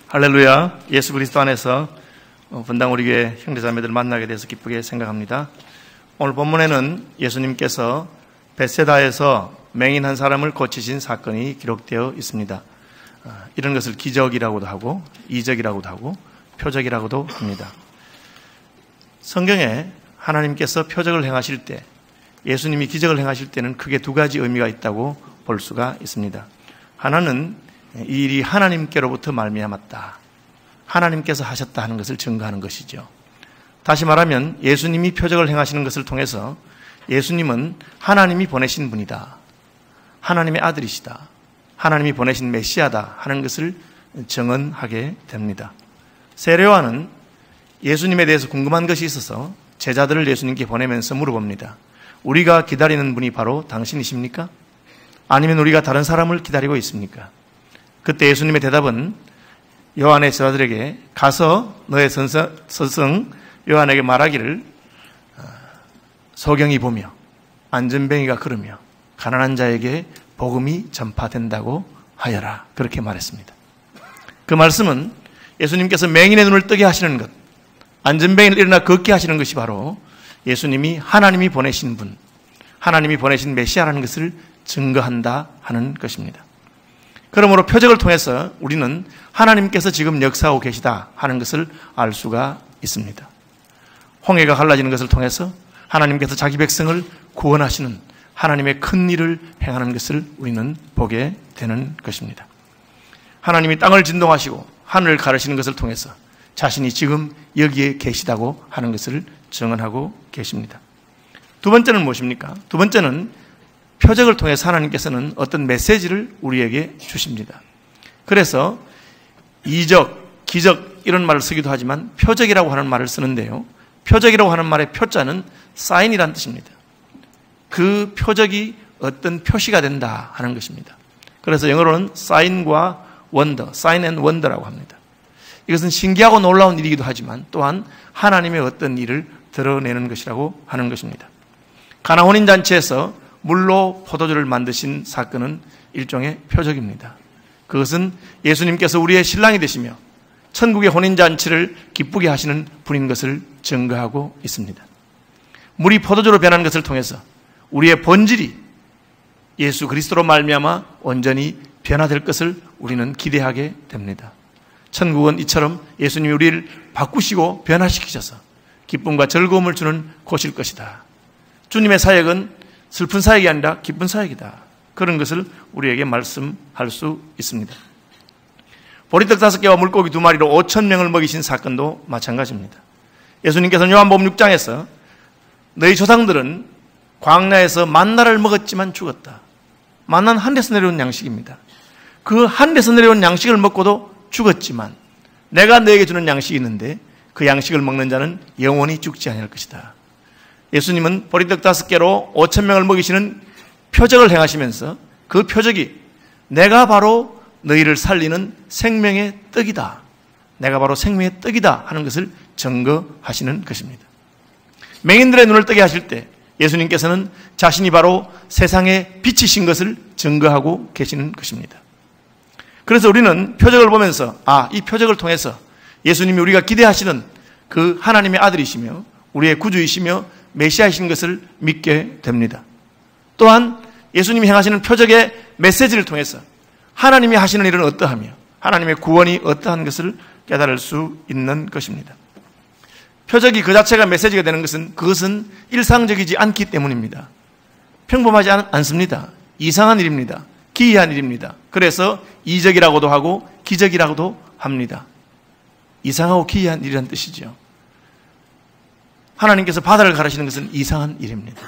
할렐루야. 예수 그리스도 안에서 분당 우리 교회 형제자매들 만나게 돼서 기쁘게 생각합니다. 오늘 본문에는 예수님께서 벳세다에서 맹인 한 사람을 고치신 사건이 기록되어 있습니다. 이런 것을 기적이라고도 하고 이적이라고도 하고 표적이라고도 합니다. 성경에 하나님께서 표적을 행하실 때, 예수님이 기적을 행하실 때는 크게 두 가지 의미가 있다고 볼 수가 있습니다. 하나는 이 일이 하나님께로부터 말미암았다, 하나님께서 하셨다 하는 것을 증거하는 것이죠. 다시 말하면 예수님이 표적을 행하시는 것을 통해서 예수님은 하나님이 보내신 분이다, 하나님의 아들이시다, 하나님이 보내신 메시아다 하는 것을 증언하게 됩니다. 세례요한은 예수님에 대해서 궁금한 것이 있어서 제자들을 예수님께 보내면서 물어봅니다. 우리가 기다리는 분이 바로 당신이십니까? 아니면 우리가 다른 사람을 기다리고 있습니까? 그때 예수님의 대답은 요한의 제자들에게 가서 너의 스승 요한에게 말하기를 소경이 보며 안전뱅이가 걸으며 가난한 자에게 복음이 전파된다고 하여라, 그렇게 말했습니다. 그 말씀은 예수님께서 맹인의 눈을 뜨게 하시는 것, 안전뱅이를 일어나 걷게 하시는 것이 바로 예수님이 하나님이 보내신 분, 하나님이 보내신 메시아라는 것을 증거한다 하는 것입니다. 그러므로 표적을 통해서 우리는 하나님께서 지금 역사하고 계시다 하는 것을 알 수가 있습니다. 홍해가 갈라지는 것을 통해서 하나님께서 자기 백성을 구원하시는 하나님의 큰 일을 행하는 것을 우리는 보게 되는 것입니다. 하나님이 땅을 진동하시고 하늘을 가르시는 것을 통해서 자신이 지금 여기에 계시다고 하는 것을 증언하고 계십니다. 두 번째는 무엇입니까? 두 번째는 표적을 통해서 하나님께서는 어떤 메시지를 우리에게 주십니다. 그래서 이적, 기적 이런 말을 쓰기도 하지만 표적이라고 하는 말을 쓰는데요, 표적이라고 하는 말의 표자는 사인이라는 뜻입니다. 그 표적이 어떤 표시가 된다 하는 것입니다. 그래서 영어로는 사인과 원더, 사인 앤 원더라고 합니다. 이것은 신기하고 놀라운 일이기도 하지만 또한 하나님의 어떤 일을 드러내는 것이라고 하는 것입니다. 가나 혼인잔치에서 물로 포도주를 만드신 사건은 일종의 표적입니다. 그것은 예수님께서 우리의 신랑이 되시며 천국의 혼인잔치를 기쁘게 하시는 분인 것을 증거하고 있습니다. 물이 포도주로 변한 것을 통해서 우리의 본질이 예수 그리스도로 말미암아 온전히 변화될 것을 우리는 기대하게 됩니다. 천국은 이처럼 예수님이 우리를 바꾸시고 변화시키셔서 기쁨과 즐거움을 주는 곳일 것이다. 주님의 사역은 슬픈 사역이 아니라 기쁜 사역이다, 그런 것을 우리에게 말씀할 수 있습니다. 보리떡 5개와 물고기 2마리로 5,000명을 먹이신 사건도 마찬가지입니다. 예수님께서는 요한복음 6장에서 너희 조상들은 광야에서 만나를 먹었지만 죽었다. 만나는 하늘에서 내려온 양식입니다. 그 하늘에서 내려온 양식을 먹고도 죽었지만 내가 너에게 주는 양식이 있는데 그 양식을 먹는 자는 영원히 죽지 아니할 것이다. 예수님은 보리떡 5개로 5,000명을 먹이시는 표적을 행하시면서 그 표적이 내가 바로 너희를 살리는 생명의 떡이다, 내가 바로 생명의 떡이다 하는 것을 증거하시는 것입니다. 맹인들의 눈을 뜨게 하실 때 예수님께서는 자신이 바로 세상의 빛이신 것을 증거하고 계시는 것입니다. 그래서 우리는 표적을 보면서 이 표적을 통해서 예수님이 우리가 기대하시는 그 하나님의 아들이시며 우리의 구주이시며 메시아이신 것을 믿게 됩니다. 또한 예수님이 행하시는 표적의 메시지를 통해서 하나님이 하시는 일은 어떠하며 하나님의 구원이 어떠한 것을 깨달을 수 있는 것입니다. 표적이 그 자체가 메시지가 되는 것은 그것은 일상적이지 않기 때문입니다. 평범하지 않습니다. 이상한 일입니다. 기이한 일입니다. 그래서 이적이라고도 하고 기적이라고도 합니다. 이상하고 기이한 일이라는 뜻이죠. 하나님께서 바다를 가르시는 것은 이상한 일입니다.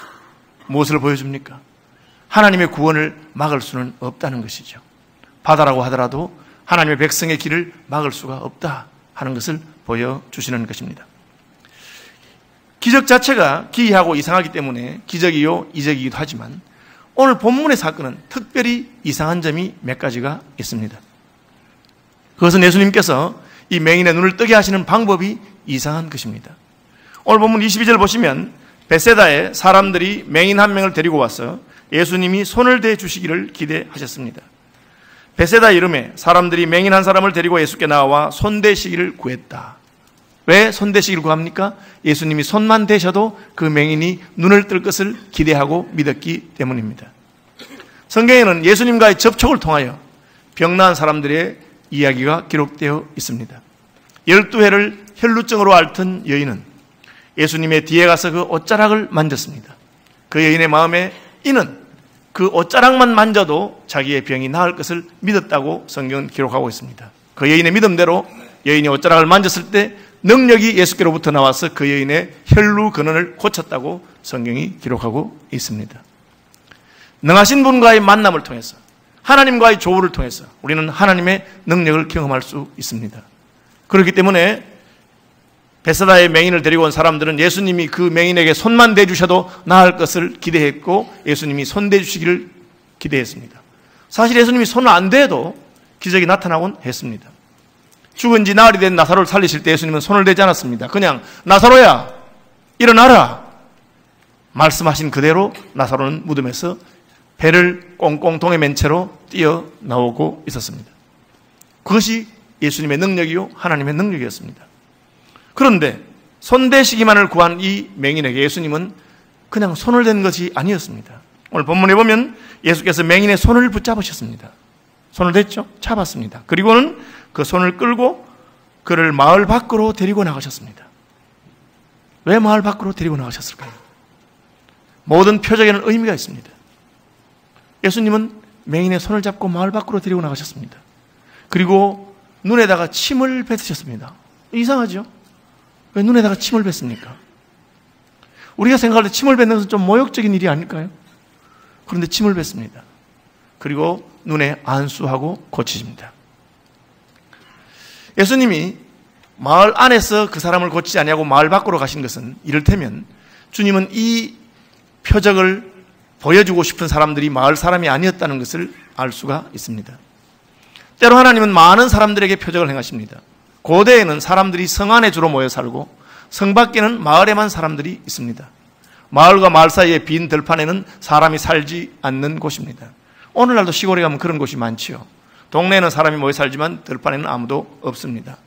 무엇을 보여줍니까? 하나님의 구원을 막을 수는 없다는 것이죠. 바다라고 하더라도 하나님의 백성의 길을 막을 수가 없다 하는 것을 보여주시는 것입니다. 기적 자체가 기이하고 이상하기 때문에 기적이요 이적이기도 하지만 오늘 본문의 사건은 특별히 이상한 점이 몇 가지가 있습니다. 그것은 예수님께서 이 맹인의 눈을 뜨게 하시는 방법이 이상한 것입니다. 오늘 본문 22절 보시면 벳세다에 사람들이 맹인 한 명을 데리고 와서 예수님이 손을 대 주시기를 기대하셨습니다. 베세다 이름에 사람들이 맹인 한 사람을 데리고 예수께 나와 손대시기를 구했다. 왜 손대시기를 구합니까? 예수님이 손만 대셔도 그 맹인이 눈을 뜰 것을 기대하고 믿었기 때문입니다. 성경에는 예수님과의 접촉을 통하여 병나은 사람들의 이야기가 기록되어 있습니다. 12회를 혈루증으로 앓던 여인은 예수님의 뒤에 가서 그 옷자락을 만졌습니다. 그 여인의 마음에 이는 그 옷자락만 만져도 자기의 병이 나을 것을 믿었다고 성경은 기록하고 있습니다. 그 여인의 믿음대로 여인이 옷자락을 만졌을 때 능력이 예수께로부터 나와서 그 여인의 혈루 근원을 고쳤다고 성경이 기록하고 있습니다. 능하신 분과의 만남을 통해서 하나님과의 조우를 통해서 우리는 하나님의 능력을 경험할 수 있습니다. 그렇기 때문에 베세다의 맹인을 데리고 온 사람들은 예수님이 그 맹인에게 손만 대주셔도 나을 것을 기대했고 예수님이 손 대주시기를 기대했습니다. 사실 예수님이 손을 안 대도 기적이 나타나곤 했습니다. 죽은 지 나흘이 된 나사로를 살리실 때 예수님은 손을 대지 않았습니다. 그냥 나사로야 일어나라 말씀하신 그대로 나사로는 무덤에서 배를 꽁꽁 동에 맨 채로 뛰어나오고 있었습니다. 그것이 예수님의 능력이요 하나님의 능력이었습니다. 그런데 손대시기만을 구한 이 맹인에게 예수님은 그냥 손을 댄 것이 아니었습니다. 오늘 본문에 보면 예수께서 맹인의 손을 붙잡으셨습니다. 손을 댔죠? 잡았습니다. 그리고는 그 손을 끌고 그를 마을 밖으로 데리고 나가셨습니다. 왜 마을 밖으로 데리고 나가셨을까요? 모든 표적에는 의미가 있습니다. 예수님은 맹인의 손을 잡고 마을 밖으로 데리고 나가셨습니다. 그리고 눈에다가 침을 뱉으셨습니다. 이상하죠? 왜 눈에다가 침을 뱉습니까? 우리가 생각할 때 침을 뱉는 것은 좀 모욕적인 일이 아닐까요? 그런데 침을 뱉습니다. 그리고 눈에 안수하고 고치십니다. 예수님이 마을 안에서 그 사람을 고치지 아니하고 마을 밖으로 가신 것은 이를테면 주님은 이 표적을 보여주고 싶은 사람들이 마을 사람이 아니었다는 것을 알 수가 있습니다. 때로 하나님은 많은 사람들에게 표적을 행하십니다. 고대에는 사람들이 성 안에 주로 모여 살고 성 밖에는 마을에만 사람들이 있습니다. 마을과 마을 사이의 빈 들판에는 사람이 살지 않는 곳입니다. 오늘날도 시골에 가면 그런 곳이 많지요. 동네에는 사람이 모여 살지만 들판에는 아무도 없습니다.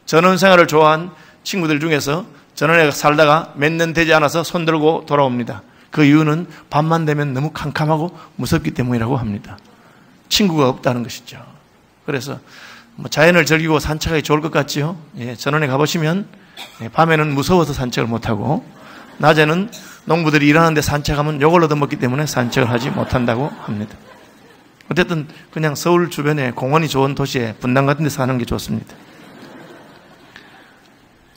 전원생활을 좋아한 친구들 중에서 전원에 살다가 몇 년 되지 않아서 손들고 돌아옵니다. 그 이유는 밤만 되면 너무 캄캄하고 무섭기 때문이라고 합니다. 친구가 없다는 것이죠. 그래서 자연을 즐기고 산책하기 좋을 것 같지요. 전원에 가보시면 밤에는 무서워서 산책을 못하고 낮에는 농부들이 일하는데 산책하면 욕을 얻어먹기 때문에 산책을 하지 못한다고 합니다. 어쨌든 그냥 서울 주변에 공원이 좋은 도시에 분당 같은 데 사는 게 좋습니다.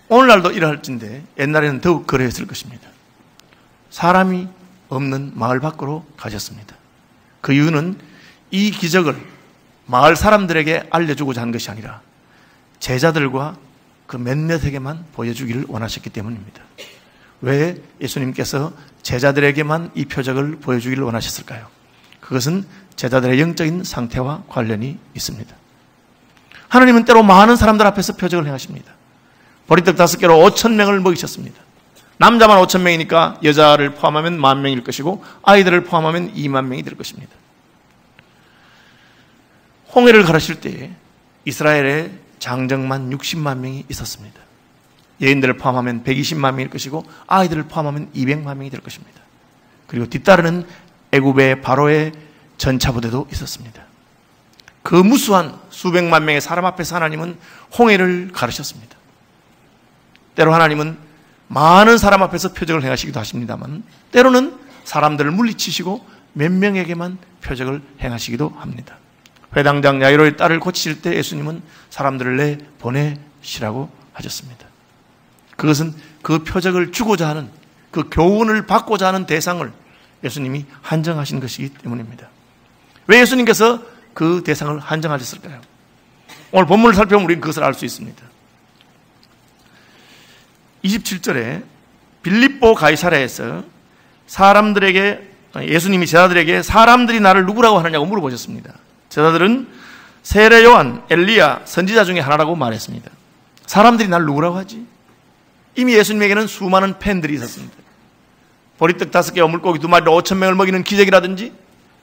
오늘날도 이러할진데 옛날에는 더욱 그랬을 것입니다. 사람이 없는 마을 밖으로 가셨습니다. 그 이유는 이 기적을 마을 사람들에게 알려주고자 한 것이 아니라 제자들과 그 몇몇에게만 보여주기를 원하셨기 때문입니다. 왜 예수님께서 제자들에게만 이 표적을 보여주기를 원하셨을까요? 그것은 제자들의 영적인 상태와 관련이 있습니다. 하나님은 때로 많은 사람들 앞에서 표적을 행하십니다. 보리떡 5개로 5,000명을 먹이셨습니다. 남자만 5,000명이니까 여자를 포함하면 10,000명일 것이고 아이들을 포함하면 20,000명이 될 것입니다. 홍해를 가르칠 때 이스라엘에 장정만 60만 명이 있었습니다. 여인들을 포함하면 120만 명일 것이고 아이들을 포함하면 200만 명이 될 것입니다. 그리고 뒤따르는 애굽의 바로의 전차부대도 있었습니다. 그 무수한 수백만 명의 사람 앞에서 하나님은 홍해를 가르쳤습니다. 때로 하나님은 많은 사람 앞에서 표적을 행하시기도 하십니다만 때로는 사람들을 물리치시고 몇 명에게만 표적을 행하시기도 합니다. 회당장 야이로의 딸을 고치실 때 예수님은 사람들을 내보내시라고 하셨습니다. 그것은 그 표적을 주고자 하는 그 교훈을 받고자 하는 대상을 예수님이 한정하신 것이기 때문입니다. 왜 예수님께서 그 대상을 한정하셨을까요? 오늘 본문을 살펴보면 우리는 그것을 알 수 있습니다. 27절에 빌립보 가이사랴에서 예수님이 제자들에게 사람들이 나를 누구라고 하느냐고 물어보셨습니다. 제자들은 세례 요한, 엘리야, 선지자 중에 하나라고 말했습니다. 사람들이 나를 누구라고 하지? 이미 예수님에게는 수많은 팬들이 있었습니다. 보리떡 5개와 물고기 2마리로 5,000명을 먹이는 기적이라든지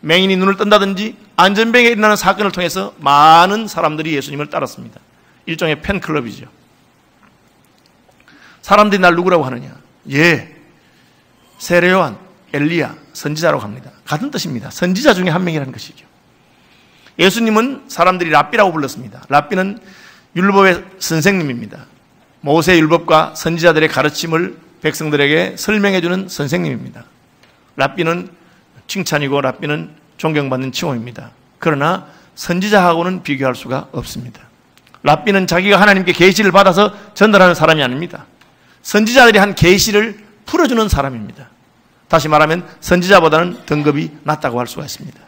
맹인이 눈을 뜬다든지 안전병에 일어나는 사건을 통해서 많은 사람들이 예수님을 따랐습니다. 일종의 팬클럽이죠. 사람들이 날 누구라고 하느냐? 예, 세례 요한, 엘리야, 선지자라고 합니다. 같은 뜻입니다. 선지자 중에 한 명이라는 것이죠. 예수님은 사람들이 랍비라고 불렀습니다. 랍비는 율법의 선생님입니다. 모세의 율법과 선지자들의 가르침을 백성들에게 설명해주는 선생님입니다. 랍비는 칭찬이고 랍비는 존경받는 칭호입니다. 그러나 선지자하고는 비교할 수가 없습니다. 랍비는 자기가 하나님께 계시를 받아서 전달하는 사람이 아닙니다. 선지자들이 한 계시를 풀어주는 사람입니다. 다시 말하면 선지자보다는 등급이 낮다고 할 수가 있습니다.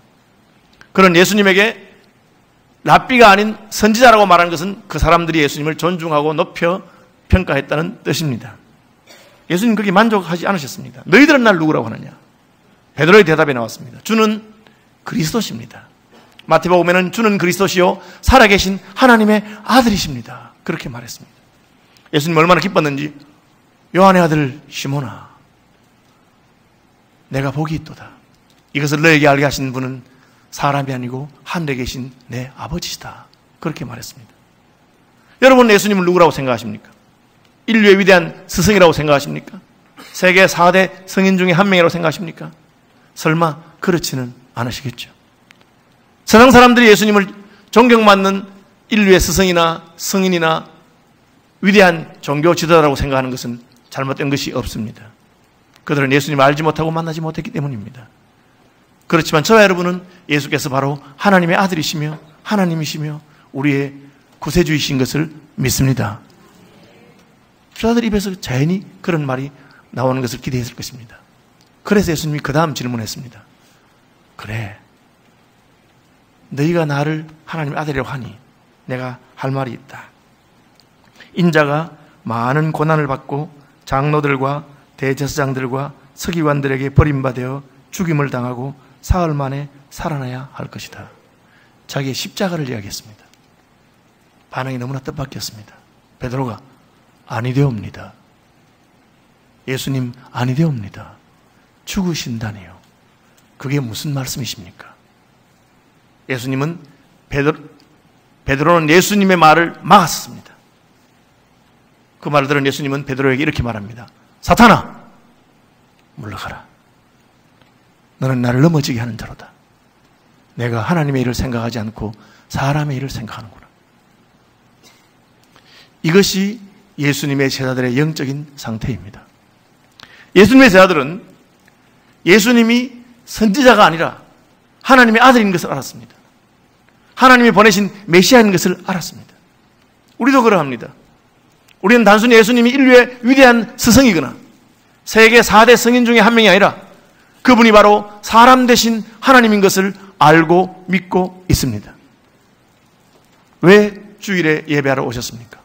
그런 예수님에게 랍비가 아닌 선지자라고 말하는 것은 그 사람들이 예수님을 존중하고 높여 평가했다는 뜻입니다. 예수님 그렇게 만족하지 않으셨습니다. 너희들은 날 누구라고 하느냐? 베드로의 대답이 나왔습니다. 주는 그리스도십니다. 마태복음에는 주는 그리스도시요 살아계신 하나님의 아들이십니다. 그렇게 말했습니다. 예수님 얼마나 기뻤는지 요한의 아들 시몬아 내가 복이 있도다. 이것을 너에게 알게 하신 분은 사람이 아니고 하늘에 계신 내 아버지시다. 그렇게 말했습니다. 여러분 예수님을 누구라고 생각하십니까? 인류의 위대한 스승이라고 생각하십니까? 세계 4대 성인 중에 한 명이라고 생각하십니까? 설마 그렇지는 않으시겠죠. 세상 사람들이 예수님을 존경받는 인류의 스승이나 성인이나 위대한 종교 지도자라고 생각하는 것은 잘못된 것이 없습니다. 그들은 예수님을 알지 못하고 만나지 못했기 때문입니다. 그렇지만 저와 여러분은 예수께서 바로 하나님의 아들이시며 하나님이시며 우리의 구세주이신 것을 믿습니다. 저들 입에서 자연히 그런 말이 나오는 것을 기대했을 것입니다. 그래서 예수님이 그 다음 질문했습니다. 그래, 너희가 나를 하나님의 아들이라고 하니 내가 할 말이 있다. 인자가 많은 고난을 받고 장로들과 대제사장들과 서기관들에게 버림받아 죽임을 당하고 사흘 만에 살아나야 할 것이다. 자기의 십자가를 이야기했습니다. 반응이 너무나 뜻밖이었습니다. 베드로가 아니되옵니다. 예수님 아니되옵니다. 죽으신다니요. 그게 무슨 말씀이십니까? 예수님은 베드로는 예수님의 말을 막았습니다. 그 말을 들은 예수님은 베드로에게 이렇게 말합니다. 사탄아, 물러가라. 너는 나를 넘어지게 하는 자로다. 내가 하나님의 일을 생각하지 않고 사람의 일을 생각하는구나. 이것이 예수님의 제자들의 영적인 상태입니다. 예수님의 제자들은 예수님이 선지자가 아니라 하나님의 아들인 것을 알았습니다. 하나님이 보내신 메시아인 것을 알았습니다. 우리도 그러합니다. 우리는 단순히 예수님이 인류의 위대한 스승이거나 세계 4대 성인 중에 한 명이 아니라 그분이 바로 사람 되신 하나님인 것을 알고 믿고 있습니다. 왜 주일에 예배하러 오셨습니까?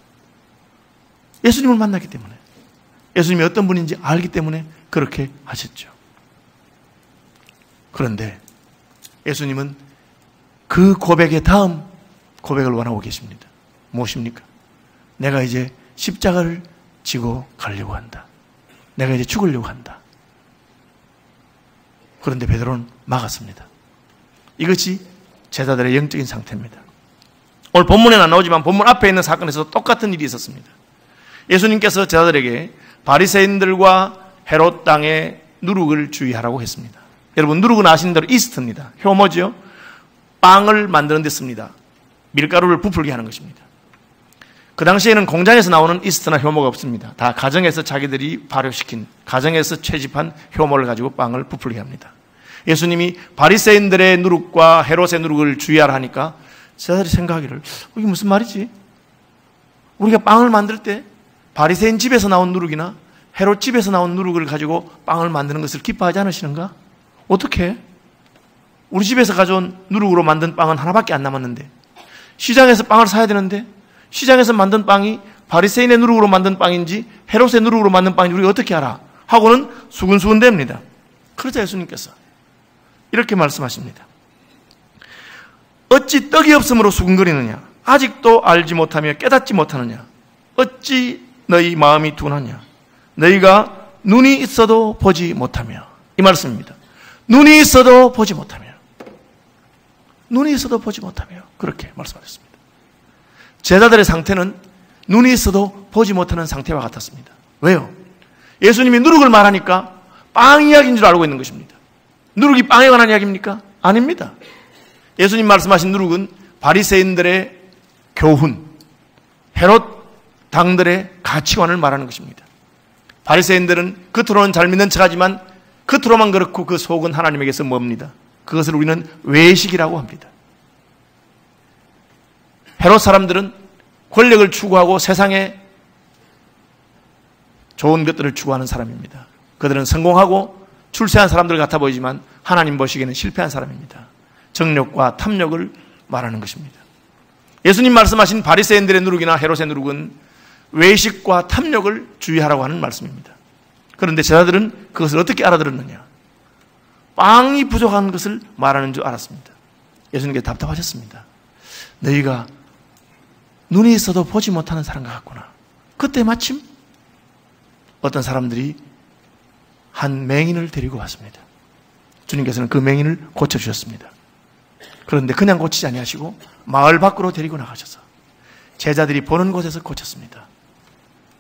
예수님을 만났기 때문에, 예수님이 어떤 분인지 알기 때문에 그렇게 하셨죠. 그런데 예수님은 그 고백의 다음 고백을 원하고 계십니다. 무엇입니까? 내가 이제 십자가를 지고 가려고 한다. 내가 이제 죽으려고 한다. 그런데 베드로는 막았습니다. 이것이 제자들의 영적인 상태입니다. 오늘 본문에는 안 나오지만 본문 앞에 있는 사건에서 똑같은 일이 있었습니다. 예수님께서 제자들에게 바리새인들과 헤롯 땅의 누룩을 주의하라고 했습니다. 여러분, 누룩은 아시는 대로 이스트입니다. 효모죠. 빵을 만드는 데 씁니다. 밀가루를 부풀게 하는 것입니다. 그 당시에는 공장에서 나오는 이스트나 효모가 없습니다. 다 가정에서 자기들이 발효시킨, 가정에서 채집한 효모를 가지고 빵을 부풀게 합니다. 예수님이 바리새인들의 누룩과 헤롯의 누룩을 주의하라 하니까 제자들이 생각하기를 이게 무슨 말이지? 우리가 빵을 만들 때 바리새인 집에서 나온 누룩이나 헤롯 집에서 나온 누룩을 가지고 빵을 만드는 것을 기뻐하지 않으시는가? 어떻게? 우리 집에서 가져온 누룩으로 만든 빵은 하나밖에 안 남았는데 시장에서 빵을 사야 되는데 시장에서 만든 빵이 바리새인의 누룩으로 만든 빵인지 헤롯의 누룩으로 만든 빵인지 우리가 어떻게 알아? 하고는 수근수근댑니다. 그러자 예수님께서 이렇게 말씀하십니다. 어찌 떡이 없으므로 수근거리느냐? 아직도 알지 못하며 깨닫지 못하느냐? 어찌 너희 마음이 둔하냐? 너희가 눈이 있어도 보지 못하며. 이 말씀입니다. 눈이 있어도 보지 못하며. 눈이 있어도 보지 못하며 그렇게 말씀하셨습니다. 제자들의 상태는 눈이 있어도 보지 못하는 상태와 같았습니다. 왜요? 예수님이 누룩을 말하니까 빵 이야기인 줄 알고 있는 것입니다. 누룩이 빵에 관한 이야기입니까? 아닙니다. 예수님 말씀하신 누룩은 바리새인들의 교훈, 헤롯 당들의 가치관을 말하는 것입니다. 바리새인들은 겉으로는 잘 믿는 척하지만 겉으로만 그렇고 그 속은 하나님에게서 멉니다. 그것을 우리는 외식이라고 합니다. 헤롯 사람들은 권력을 추구하고 세상에 좋은 것들을 추구하는 사람입니다. 그들은 성공하고 출세한 사람들 같아 보이지만 하나님 보시기에는 실패한 사람입니다. 정욕과 탐욕을 말하는 것입니다. 예수님 말씀하신 바리새인들의 누룩이나 헤롯의 누룩은 외식과 탐욕을 주의하라고 하는 말씀입니다. 그런데 제자들은 그것을 어떻게 알아들었느냐? 빵이 부족한 것을 말하는 줄 알았습니다. 예수님께 답답하셨습니다. 너희가 눈이 있어도 보지 못하는 사람 같구나. 그때 마침 어떤 사람들이 한 맹인을 데리고 왔습니다. 주님께서는 그 맹인을 고쳐주셨습니다. 그런데 그냥 고치지 아니하시고 마을 밖으로 데리고 나가셔서 제자들이 보는 곳에서 고쳤습니다.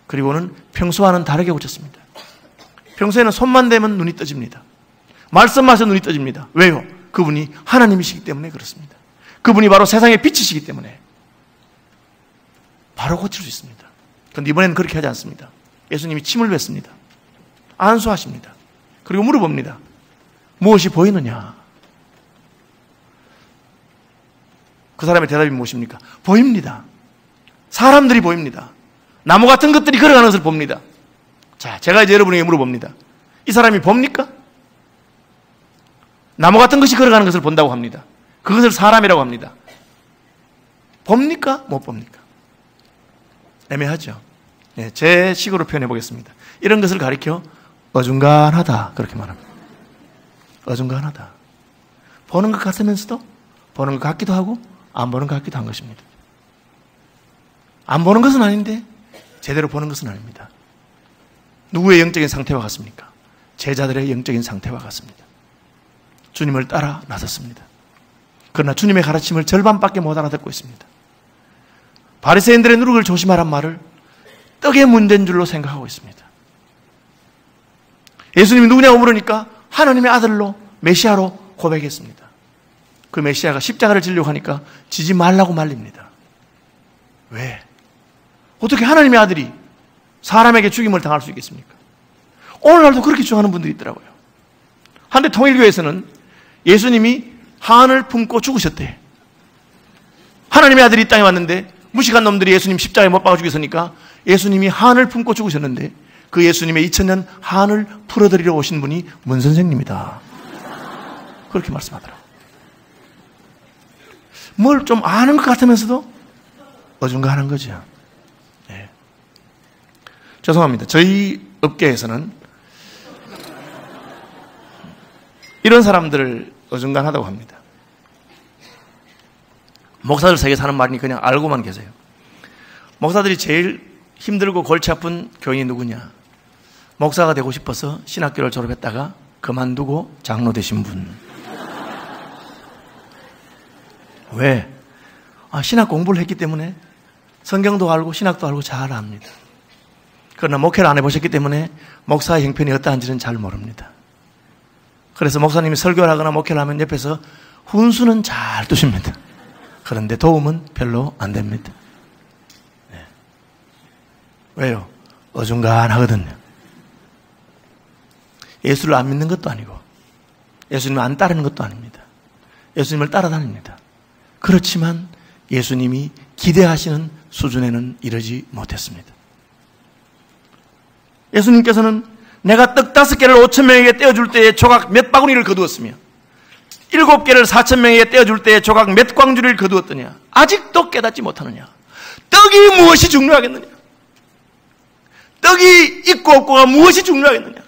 그리고는 평소와는 다르게 고쳤습니다. 평소에는 손만 대면 눈이 떠집니다. 말씀만 해서 눈이 떠집니다. 왜요? 그분이 하나님이시기 때문에 그렇습니다. 그분이 바로 세상의 빛이시기 때문에 바로 고칠 수 있습니다. 그런데 이번에는 그렇게 하지 않습니다. 예수님이 침을 뱉습니다. 안수하십니다. 그리고 물어봅니다. 무엇이 보이느냐? 그 사람의 대답이 무엇입니까? 보입니다. 사람들이 보입니다. 나무 같은 것들이 걸어가는 것을 봅니다. 자, 제가 이제 여러분에게 물어봅니다. 이 사람이 봅니까? 나무 같은 것이 걸어가는 것을 본다고 합니다. 그것을 사람이라고 합니다. 봅니까? 못 봅니까? 애매하죠. 네, 제 식으로 표현해 보겠습니다. 이런 것을 가리켜 어중간하다 그렇게 말합니다. 어중간하다. 보는 것 같으면서도 보는 것 같기도 하고 안 보는 것 같기도 한 것입니다. 안 보는 것은 아닌데 제대로 보는 것은 아닙니다. 누구의 영적인 상태와 같습니까? 제자들의 영적인 상태와 같습니다. 주님을 따라 나섰습니다. 그러나 주님의 가르침을 절반밖에 못 알아듣고 있습니다. 바리새인들의 누룩을 조심하란 말을 떡의 문제인 줄로 생각하고 있습니다. 예수님이 누구냐고 물으니까 하나님의 아들로 메시아로 고백했습니다. 그 메시아가 십자가를 지려고 하니까 지지 말라고 말립니다. 왜? 어떻게 하나님의 아들이 사람에게 죽임을 당할 수 있겠습니까? 오늘날도 그렇게 주장하는 분들이 있더라고요. 한때 통일교에서는 예수님이 한을 품고 죽으셨대. 하나님의 아들이 이 땅에 왔는데 무식한 놈들이 예수님 십자가에 못 박아 죽였으니까 예수님이 한을 품고 죽으셨는데 그 예수님의 2000년 한을 풀어드리러 오신 분이 문 선생님이다. 그렇게 말씀하더라고요. 뭘 좀 아는 것 같으면서도 어중간한 거죠. 네. 죄송합니다. 저희 업계에서는 이런 사람들을 어중간하다고 합니다. 목사들 세계에서 하는 말이 그냥 알고만 계세요. 목사들이 제일 힘들고 골치 아픈 교인이 누구냐? 목사가 되고 싶어서 신학교를 졸업했다가 그만두고 장로 되신 분. 왜? 신학 공부를 했기 때문에 성경도 알고 신학도 알고 잘 압니다. 그러나 목회를 안 해보셨기 때문에 목사의 형편이 어떠한지는 잘 모릅니다. 그래서 목사님이 설교를 하거나 목회를 하면 옆에서 훈수는 잘 두십니다. 그런데 도움은 별로 안 됩니다. 네. 왜요? 어중간하거든요. 예수를 안 믿는 것도 아니고 예수님을 안 따르는 것도 아닙니다. 예수님을 따라다닙니다. 그렇지만 예수님이 기대하시는 수준에는 이르지 못했습니다. 예수님께서는 내가 떡 5개를 5,000명에게 떼어줄 때에 조각 몇 바구니를 거두었으며 7개를 4,000명에게 떼어줄 때에 조각 몇 광주리를 거두었더냐? 아직도 깨닫지 못하느냐? 떡이 무엇이 중요하겠느냐? 떡이 있고 없고가 무엇이 중요하겠느냐?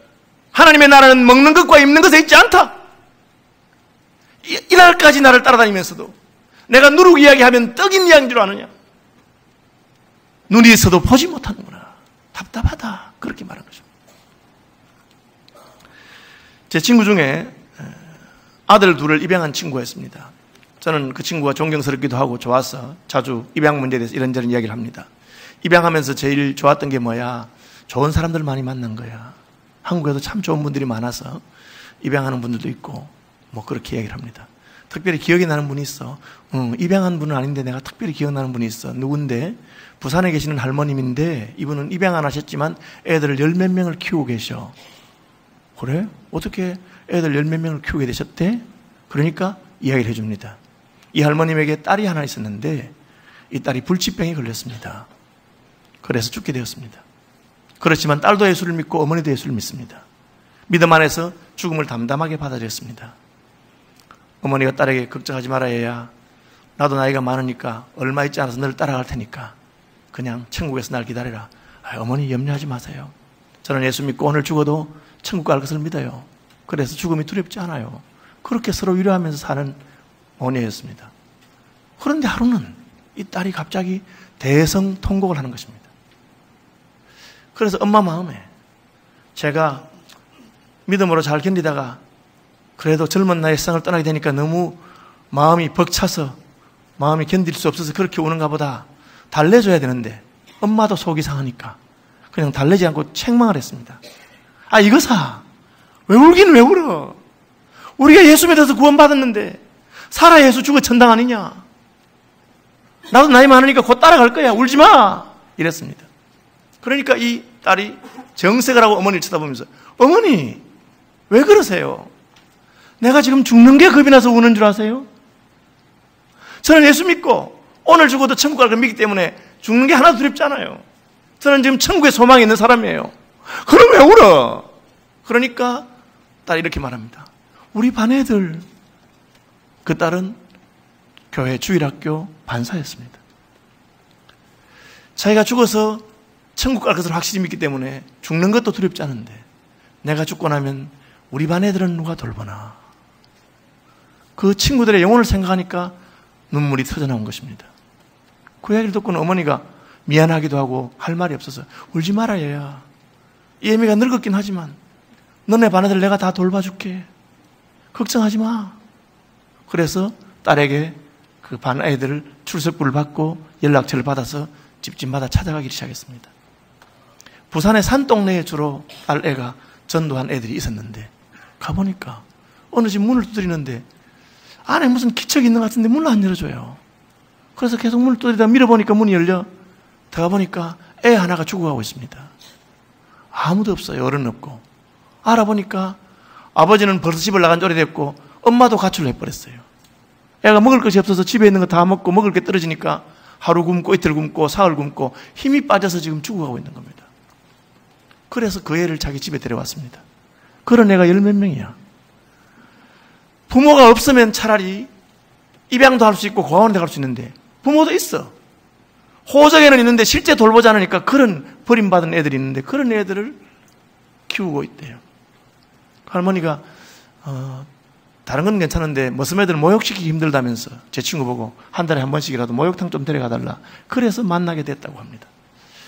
하나님의 나라는 먹는 것과 입는 것에 있지 않다. 이날까지 나를 따라다니면서도 내가 누룩 이야기하면 떡인 이야기인 줄 아느냐? 눈이 있어도 보지 못하는구나. 답답하다. 그렇게 말한 거죠. 제 친구 중에 아들 둘을 입양한 친구가 있습니다. 저는 그 친구가 존경스럽기도 하고 좋아서 자주 입양 문제에 대해서 이런저런 이야기를 합니다. 입양하면서 제일 좋았던 게 뭐야? 좋은 사람들 많이 만난 거야. 한국에도 참 좋은 분들이 많아서 입양하는 분들도 있고 뭐 그렇게 이야기를 합니다. 특별히 기억이 나는 분이 있어. 입양한 분은 아닌데 내가 특별히 기억나는 분이 있어. 누군데? 부산에 계시는 할머님인데 이분은 입양 안 하셨지만 애들을 열 몇 명을 키우고 계셔. 그래? 어떻게 애들 열 몇 명을 키우게 되셨대? 그러니까 이야기를 해줍니다. 이 할머님에게 딸이 하나 있었는데 이 딸이 불치병에 걸렸습니다. 그래서 죽게 되었습니다. 그렇지만 딸도 예수를 믿고 어머니도 예수를 믿습니다. 믿음 안에서 죽음을 담담하게 받아들였습니다. 어머니가 딸에게 걱정하지 마라 얘야. 나도 나이가 많으니까 얼마 있지 않아서 널 따라갈 테니까 그냥 천국에서 날 기다려라. 어머니 염려하지 마세요. 저는 예수 믿고 오늘 죽어도 천국 갈 것을 믿어요. 그래서 죽음이 두렵지 않아요. 그렇게 서로 위로하면서 사는 어머니였습니다. 그런데 하루는 이 딸이 갑자기 대성통곡을 하는 것입니다. 그래서 엄마 마음에 제가 믿음으로 잘 견디다가 그래도 젊은 나이에 세상을 떠나게 되니까 너무 마음이 벅차서 마음이 견딜 수 없어서 그렇게 우는가 보다. 달래줘야 되는데 엄마도 속이 상하니까 그냥 달래지 않고 책망을 했습니다. 이거사 왜 울긴 왜 울어? 우리가 예수 믿어서 구원받았는데 살아 예수 죽어 천당 아니냐? 나도 나이 많으니까 곧 따라갈 거야. 울지 마! 이랬습니다. 그러니까 이 딸이 정색을 하고 어머니를 쳐다보면서 어머니 왜 그러세요? 내가 지금 죽는 게 겁이 나서 우는 줄 아세요? 저는 예수 믿고 오늘 죽어도 천국 갈 걸 믿기 때문에 죽는 게 하나도 두렵지 않아요. 저는 지금 천국에 소망이 있는 사람이에요. 그럼 왜 울어? 그러니까 딸이 이렇게 말합니다. 우리 반 애들, 그 딸은 교회 주일학교 반사였습니다. 자기가 죽어서 천국 갈 것을 확실히 믿기 때문에 죽는 것도 두렵지 않은데 내가 죽고 나면 우리 반 애들은 누가 돌보나. 그 친구들의 영혼을 생각하니까 눈물이 터져나온 것입니다. 그 이야기를 듣고는 어머니가 미안하기도 하고 할 말이 없어서 울지 마라 얘야. 이 애미가 늙었긴 하지만 너네 반 애들 내가 다 돌봐줄게. 걱정하지 마. 그래서 딸에게 그 반 애들을 출석부를 받고 연락처를 받아서 집집마다 찾아가기 시작했습니다. 부산의 산동네에 주로 딸 애가 전도한 애들이 있었는데 가보니까 어느 집 문을 두드리는데 안에 무슨 기척이 있는 것 같은데 문을 안 열어줘요. 그래서 계속 문을 두드리다 밀어보니까 문이 열려 들어가 보니까 애 하나가 죽어가고 있습니다. 아무도 없어요. 어른 없고. 알아보니까 아버지는 벌써 집을 나간 지 오래됐고 엄마도 가출을 해버렸어요. 애가 먹을 것이 없어서 집에 있는 거 다 먹고 먹을 게 떨어지니까 하루 굶고 이틀 굶고 사흘 굶고 힘이 빠져서 지금 죽어가고 있는 겁니다. 그래서 그 애를 자기 집에 데려왔습니다. 그런 애가 열 몇 명이야. 부모가 없으면 차라리 입양도 할 수 있고 고아원에 갈 수 있는데 부모도 있어. 호적에는 있는데 실제 돌보지 않으니까 그런 버림받은 애들이 있는데 그런 애들을 키우고 있대요. 할머니가 다른 건 괜찮은데 무슨 애들 모욕시키기 힘들다면서 제 친구 보고 한 달에 한 번씩이라도 목욕탕 좀 데려가달라. 그래서 만나게 됐다고 합니다.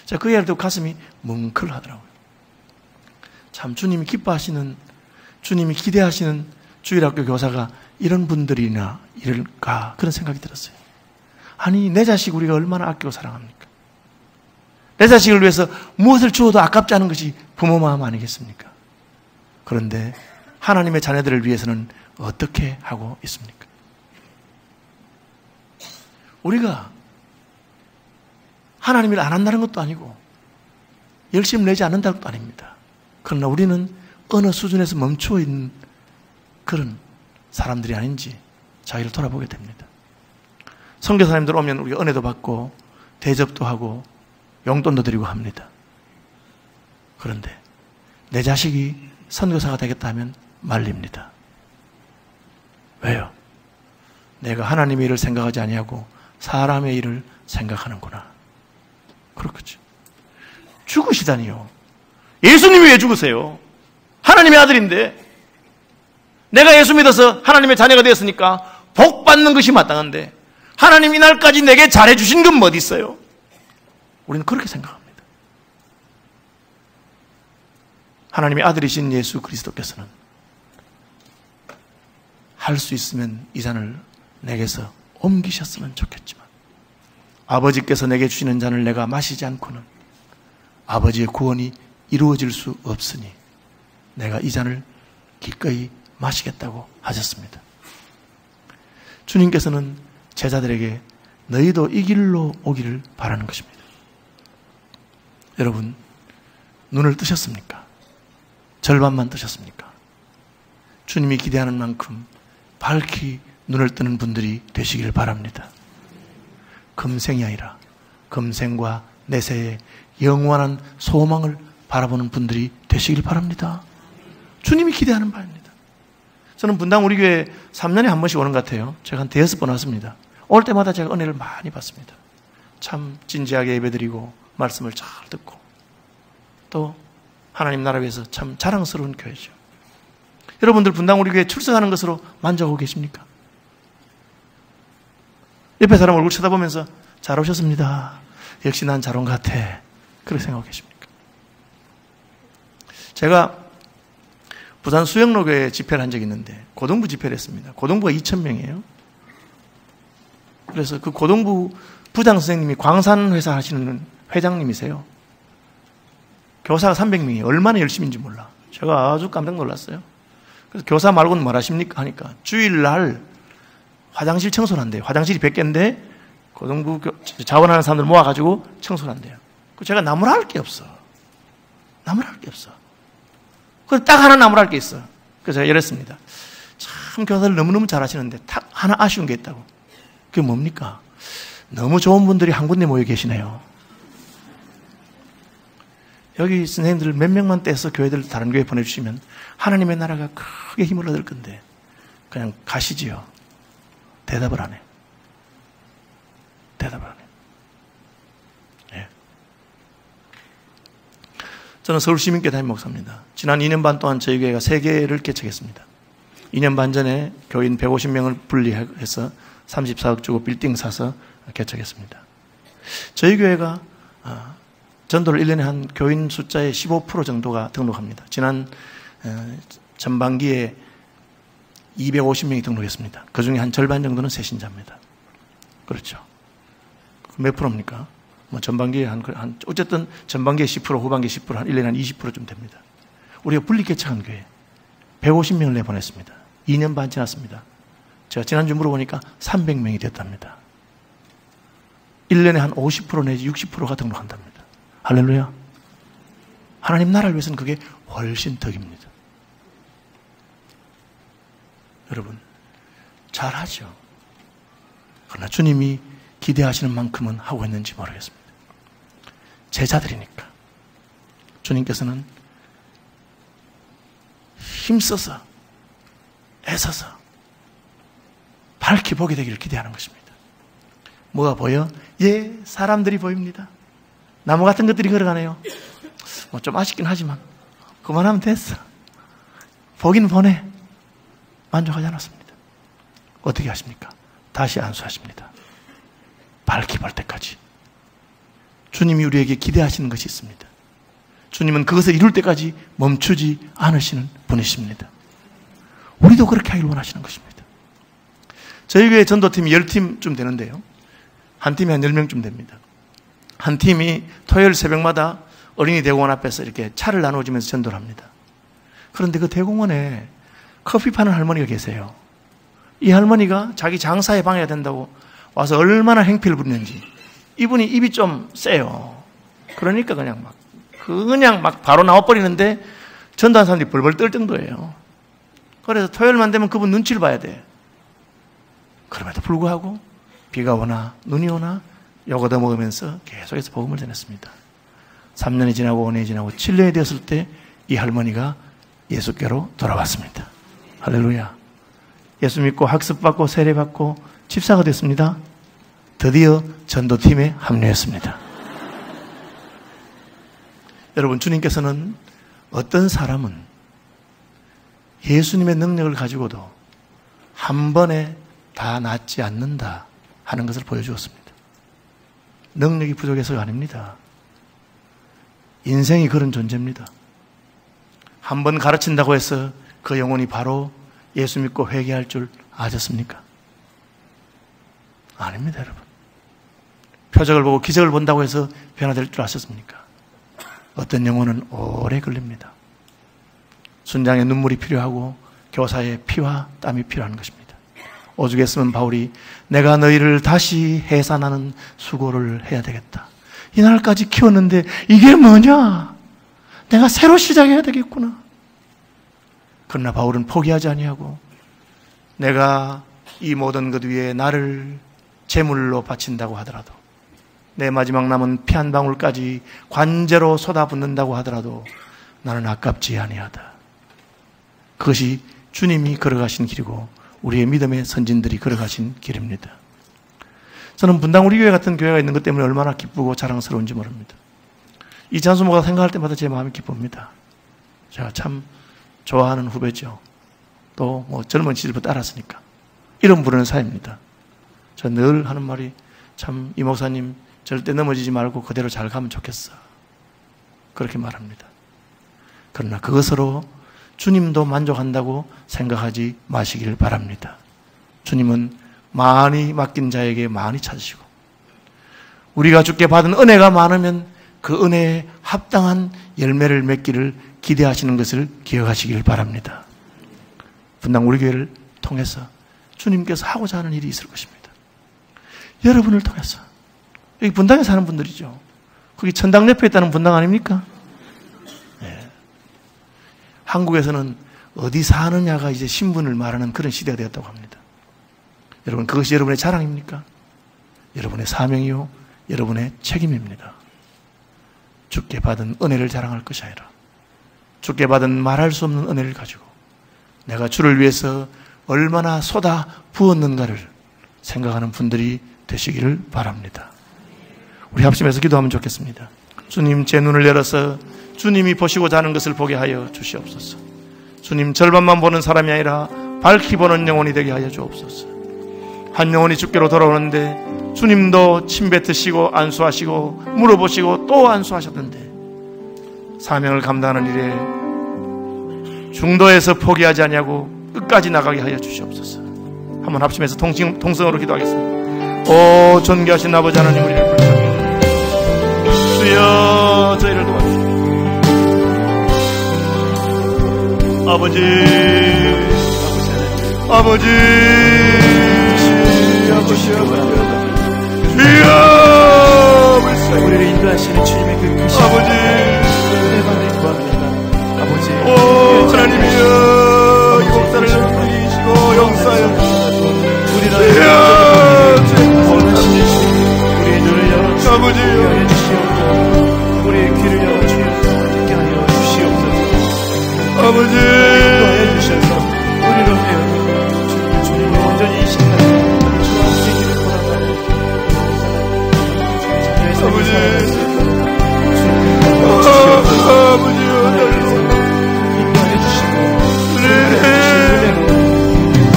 자, 그 이야기를 듣고 가슴이 뭉클하더라고요. 참 주님이 기뻐하시는, 주님이 기대하시는 주일학교 교사가 이런 분들이나 이럴까 그런 생각이 들었어요. 아니 내 자식 우리가 얼마나 아끼고 사랑합니까? 내 자식을 위해서 무엇을 주어도 아깝지 않은 것이 부모 마음 아니겠습니까? 그런데 하나님의 자녀들을 위해서는 어떻게 하고 있습니까? 우리가 하나님을 안 한다는 것도 아니고 열심히 내지 않는다는 것도 아닙니다. 그러나 우리는 어느 수준에서 멈춰 있는 그런 사람들이 아닌지 자기를 돌아보게 됩니다. 선교사님들 오면 우리가 은혜도 받고 대접도 하고 용돈도 드리고 합니다. 그런데 내 자식이 선교사가 되겠다 하면 말립니다. 왜요? 내가 하나님의 일을 생각하지 아니하고 사람의 일을 생각하는구나. 그렇겠죠. 죽으시다니요. 예수님이 왜 죽으세요? 하나님의 아들인데 내가 예수 믿어서 하나님의 자녀가 되었으니까 복 받는 것이 마땅한데 하나님 이날까지 내게 잘해주신 건 뭐 어디 있어요? 우리는 그렇게 생각합니다. 하나님의 아들이신 예수 그리스도께서는 할 수 있으면 이 잔을 내게서 옮기셨으면 좋겠지만 아버지께서 내게 주시는 잔을 내가 마시지 않고는 아버지의 구원이 이루어질 수 없으니 내가 이 잔을 기꺼이 마시겠다고 하셨습니다. 주님께서는 제자들에게 너희도 이 길로 오기를 바라는 것입니다. 여러분, 눈을 뜨셨습니까? 절반만 뜨셨습니까? 주님이 기대하는 만큼 밝히 눈을 뜨는 분들이 되시기를 바랍니다. 금생이 아니라 금생과 내세의 영원한 소망을 바라보는 분들이 되시길 바랍니다. 주님이 기대하는 바입니다. 저는 분당 우리 교회 3년에 한 번씩 오는 것 같아요. 제가 한 5번 왔습니다. 올 때마다 제가 은혜를 많이 받습니다. 참 진지하게 예배드리고 말씀을 잘 듣고 또 하나님 나라 위해서 참 자랑스러운 교회죠. 여러분들 분당 우리 교회 출석하는 것으로 만족하고 계십니까? 옆에 사람 얼굴 쳐다보면서 잘 오셨습니다. 역시 난 잘 온 것 같아. 그렇게 생각하고 계십니까? 제가 부산 수영로교에 집회를 한 적이 있는데 고등부 집회를 했습니다. 고등부가 2,000명이에요. 그래서 그 고등부 부장 선생님이 광산회사 하시는 회장님이세요. 교사가 300명이에요. 얼마나 열심인지 몰라. 제가 아주 깜짝 놀랐어요. 그래서 교사 말고는 뭘 하십니까? 하니까 주일날 화장실 청소를 한대요. 화장실이 100개인데 고등부 자원하는 사람들 모아가지고 청소를 한대요. 제가 나무라 할 게 없어. 나무라 할 게 없어. 그래서 딱 하나 나무라 할 게 있어. 그래서 제가 이랬습니다. 참 교사를 너무너무 잘하시는데 딱 하나 아쉬운 게 있다고. 그게 뭡니까? 너무 좋은 분들이 한 군데 모여 계시네요. 여기 선생님들 몇 명만 떼서 교회들 다른 교회 보내주시면 하나님의 나라가 크게 힘을 얻을 건데 그냥 가시지요. 대답을 안 해. 대답을 안 해. 예. 저는 서울시민교회 담임 목사입니다. 지난 2년 반 동안 저희 교회가 3개를 개척했습니다. 2년 반 전에 교인 150명을 분리해서 34억 주고 빌딩 사서 개척했습니다. 저희 교회가 전도를 1년에 한 교인 숫자의 15% 정도가 등록합니다. 지난 전반기에 250명이 등록했습니다. 그 중에 한 절반 정도는 새신자입니다. 그렇죠. 몇 프로입니까? 뭐 전반기에 어쨌든 전반기에 10%, 후반기에 10%, 한 1년에 한 20%좀 됩니다. 우리가 분리 개척한 교회 150명을 내보냈습니다. 2년 반 지났습니다. 제가 지난주 물어보니까 300명이 됐답니다. 1년에 한 50% 내지 60%가 등록한답니다. 할렐루야. 하나님 나라를 위해서는 그게 훨씬 덕입니다. 여러분, 잘하죠. 그러나 주님이 기대하시는 만큼은 하고 있는지 모르겠습니다. 제자들이니까 주님께서는 힘써서 애써서 밝히 보게 되기를 기대하는 것입니다. 뭐가 보여? 예, 사람들이 보입니다. 나무 같은 것들이 걸어가네요. 뭐 좀 아쉽긴 하지만 그만하면 됐어. 보긴 보네. 만족하지 않았습니다. 어떻게 하십니까? 다시 안수하십니다. 밝히 볼 때까지. 주님이 우리에게 기대하시는 것이 있습니다. 주님은 그것을 이룰 때까지 멈추지 않으시는 분이십니다. 우리도 그렇게 하기를 원하시는 것입니다. 저희 교회 전도팀이 10팀쯤 되는데요. 한 팀이 한 10명쯤 됩니다. 한 팀이 토요일 새벽마다 어린이 대공원 앞에서 이렇게 차를 나눠주면서 전도를 합니다. 그런데 그 대공원에 커피 파는 할머니가 계세요. 이 할머니가 자기 장사에 방해가 된다고 와서 얼마나 행패를 부리는지. 이분이 입이 좀 세요. 그러니까 그냥 막 바로 나와버리는데 전도한 사람들이 벌벌 떨 정도예요. 그래서 토요일만 되면 그분 눈치를 봐야 돼. 그럼에도 불구하고 비가 오나 눈이 오나 욕 얻어먹으면서 계속해서 복음을 전했습니다. 3년이 지나고 5년이 지나고 7년이 되었을 때 이 할머니가 예수께로 돌아왔습니다. 할렐루야. 예수 믿고 학습받고 세례받고 집사가 됐습니다. 드디어 전도팀에 합류했습니다. 여러분, 주님께서는 어떤 사람은 예수님의 능력을 가지고도 한 번에 다 낫지 않는다 하는 것을 보여주었습니다. 능력이 부족해서가 아닙니다. 인생이 그런 존재입니다. 한 번 가르친다고 해서 그 영혼이 바로 예수 믿고 회개할 줄 아셨습니까? 아닙니다, 여러분. 표적을 보고 기적을 본다고 해서 변화될 줄 아셨습니까? 어떤 영혼은 오래 걸립니다. 순장의 눈물이 필요하고 교사의 피와 땀이 필요한 것입니다. 오죽 했으면 바울이 내가 너희를 다시 해산하는 수고를 해야 되겠다. 이날까지 키웠는데 이게 뭐냐? 내가 새로 시작해야 되겠구나. 그러나 바울은 포기하지 아니하고 내가 이 모든 것 위에 나를 제물로 바친다고 하더라도 내 마지막 남은 피 한 방울까지 관제로 쏟아붓는다고 하더라도 나는 아깝지 아니하다. 그것이 주님이 걸어가신 길이고 우리의 믿음의 선진들이 걸어가신 길입니다. 저는 분당 우리 교회 같은 교회가 있는 것 때문에 얼마나 기쁘고 자랑스러운지 모릅니다. 이 찬송가가 생각할 때마다 제 마음이 기쁩니다. 제가 참 좋아하는 후배죠. 또 젊은 시절부터 알았으니까 이름 부르는 사이입니다. 저 늘 하는 말이 참 이 목사님 절대 넘어지지 말고 그대로 잘 가면 좋겠어. 그렇게 말합니다. 그러나 그것으로 주님도 만족한다고 생각하지 마시길 바랍니다. 주님은 많이 맡긴 자에게 많이 찾으시고 우리가 주께 받은 은혜가 많으면 그 은혜에 합당한 열매를 맺기를 기대하시는 것을 기억하시길 바랍니다. 분당 우리 교회를 통해서 주님께서 하고자 하는 일이 있을 것입니다. 여러분을 통해서 여기 분당에 사는 분들이죠. 거기 천당 옆에 있다는 분당 아닙니까? 네. 한국에서는 어디 사느냐가 이제 신분을 말하는 그런 시대가 되었다고 합니다. 여러분 그것이 여러분의 자랑입니까? 여러분의 사명이요 여러분의 책임입니다. 주께 받은 은혜를 자랑할 것이 아니라 주께 받은 말할 수 없는 은혜를 가지고 내가 주를 위해서 얼마나 쏟아 부었는가를 생각하는 분들이 되시기를 바랍니다. 우리 합심해서 기도하면 좋겠습니다. 주님 제 눈을 열어서 주님이 보시고자 하는 것을 보게 하여 주시옵소서. 주님 절반만 보는 사람이 아니라 밝히 보는 영혼이 되게 하여 주옵소서. 한 영혼이 주께로 돌아오는데 주님도 침 뱉으시고 안수하시고 물어보시고 또 안수하셨던데 사명을 감당하는 일에 중도에서 포기하지 아니하고 끝까지 나가게 하여 주시옵소서. 한번 합심해서 동성으로 기도하겠습니다. 오 존귀하신 아버지 하나님 우리를 불쌍히 주여 저희를 도와주시옵소서. 아버지 주여 우리를 인도하시는 주님의 그 크신 아버지 은혜만을 구합니다. 아버지 오 하나님이여 이 목사를 이기시고 용서하여 우리를 원하시는 주님 우리의 눈을 열어 아버지 하여 주시옵소서. 우리의 귀를 열어 주옵소서. 듣게 하여 주시옵소서. 아버지 인도하여 주셔서 우리로 하여 주님을 온전히 이 시간에 주와 함께 길을 걸어가는 아버지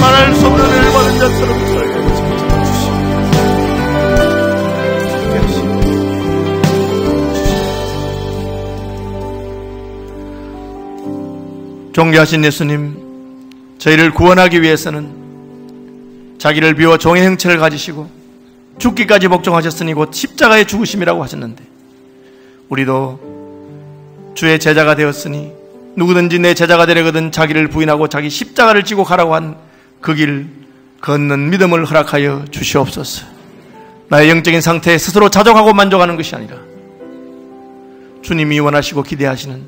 말할 수 없는 은혜를 받은 자처럼 살게 존귀하신 예수님, 저희를 구원하기 위해서는 자기를 비워 종의 형체를 가지시고 죽기까지 복종하셨으니 곧 십자가의 죽으심이라고 하셨는데 우리도 주의 제자가 되었으니 누구든지 내 제자가 되려거든 자기를 부인하고 자기 십자가를 지고 가라고 한 그 길 걷는 믿음을 허락하여 주시옵소서. 나의 영적인 상태에 스스로 자족하고 만족하는 것이 아니라 주님이 원하시고 기대하시는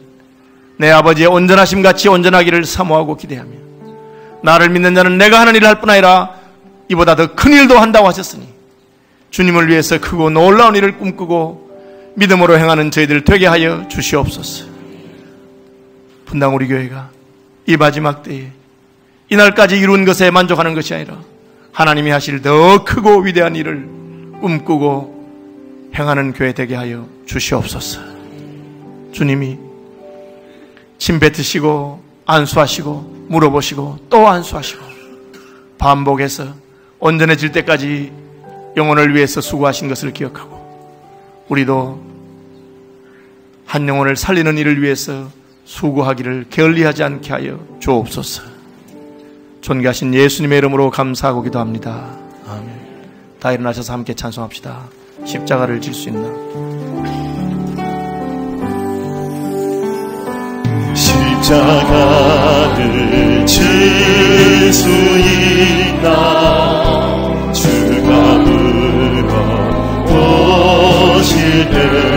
내 아버지의 온전하심 같이 온전하기를 사모하고 기대하며 나를 믿는 자는 내가 하는 일을 할 뿐 아니라 이보다 더 큰 일도 한다고 하셨으니 주님을 위해서 크고 놀라운 일을 꿈꾸고 믿음으로 행하는 저희들 되게 하여 주시옵소서. 분당 우리 교회가 이 마지막 때에 이날까지 이룬 것에 만족하는 것이 아니라 하나님이 하실 더 크고 위대한 일을 꿈꾸고 행하는 교회 되게 하여 주시옵소서. 주님이 침 뱉으시고 안수하시고 물어보시고 또 안수하시고 반복해서 온전해질 때까지 영혼을 위해서 수고하신 것을 기억하고 우리도 한 영혼을 살리는 일을 위해서 수고하기를 게을리하지 않게 하여 주옵소서. 존귀하신 예수님의 이름으로 감사하고 기도합니다. 아멘. 다 일어나셔서 함께 찬송합시다. 십자가를 질 수 있나? 십자가를 질 수 있나? 주가 물어 보실 때